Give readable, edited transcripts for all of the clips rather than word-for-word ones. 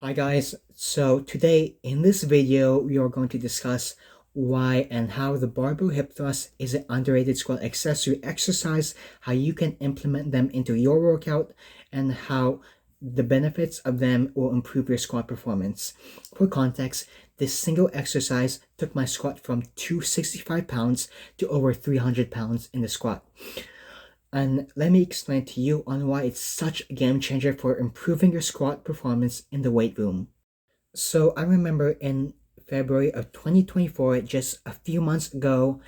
Hi guys, so today in this video we are going to discuss why and how the barbell hip thrust is an underrated squat accessory exercise, how you can implement them into your workout, and how the benefits of them will improve your squat performance. For context, this single exercise took my squat from 265 pounds to over 300 pounds in the squat. And let me explain to you on why it's such a game changer for improving your squat performance in the weight room. So I remember in February of 2024, just a few months ago,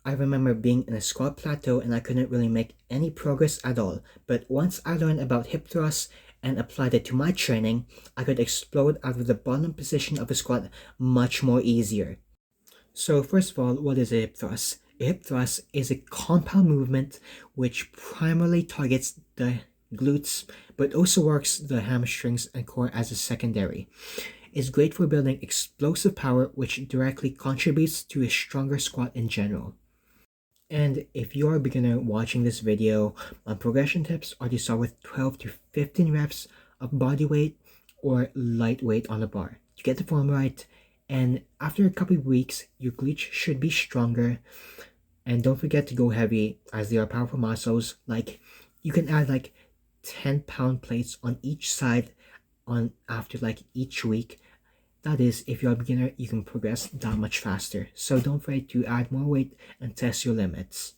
I remember being in a squat plateau and I couldn't really make any progress at all. But once I learned about hip thrusts and applied it to my training, I could explode out of the bottom position of a squat much more easier. So first of all, what is a hip thrust? A hip thrust is a compound movement which primarily targets the glutes, but also works the hamstrings and core as a secondary. It's great for building explosive power, which directly contributes to a stronger squat in general. And if you are a beginner watching this video, my progression tips are to start with 12 to 15 reps of body weight or light weight on the bar to get the form right. And after a couple of weeks, your glutes should be stronger. And don't forget to go heavy, as they are powerful muscles. Like, you can add like 10-pound plates on each side on after like each week. That is, if you're a beginner, you can progress that much faster. So don't afraid to add more weight and test your limits.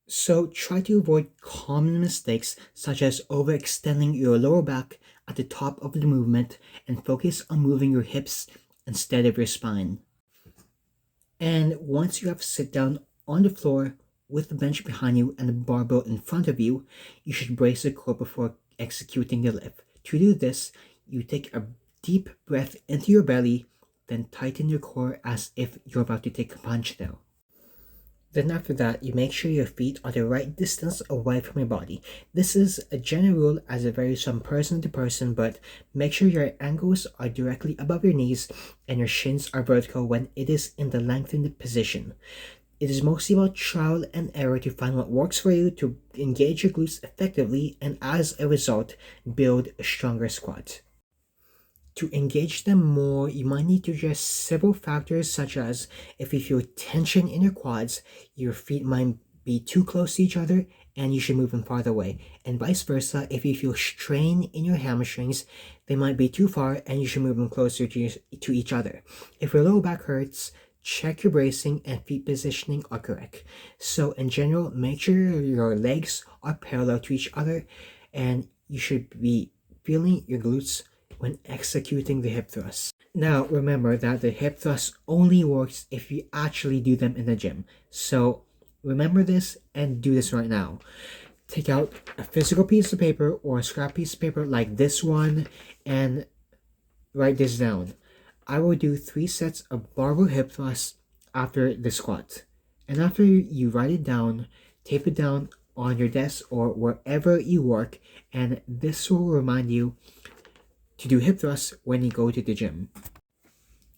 So try to avoid common mistakes such as overextending your lower back at the top of the movement and focus on moving your hips instead of your spine. And once you have sit down on the floor with the bench behind you and the barbell in front of you, you should brace the core before executing the lift. To do this, you take a deep breath into your belly, then tighten your core as if you're about to take a punch now. Then after that, you make sure your feet are the right distance away from your body. This is a general rule as it varies from person to person, but make sure your ankles are directly above your knees and your shins are vertical when it is in the lengthened position. It is mostly about trial and error to find what works for you to engage your glutes effectively and as a result, build a stronger squat. To engage them more, you might need to address several factors such as if you feel tension in your quads, your feet might be too close to each other and you should move them farther away. And vice versa, if you feel strain in your hamstrings, they might be too far and you should move them closer to each other. If your lower back hurts, check your bracing and feet positioning are correct. So in general, make sure your legs are parallel to each other and you should be feeling your glutes when executing the hip thrust. Now remember that the hip thrust only works if you actually do them in the gym. So remember this and do this right now. Take out a physical piece of paper or a scrap piece of paper like this one and write this down. I will do 3 sets of barbell hip thrusts after the squat. And after you write it down, tape it down on your desk or wherever you work, and this will remind you to do hip thrusts when you go to the gym.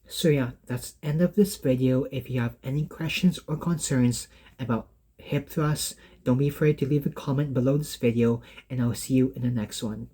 So yeah, that's the end of this video. If you have any questions or concerns about hip thrusts, don't be afraid to leave a comment below this video and I'll see you in the next one.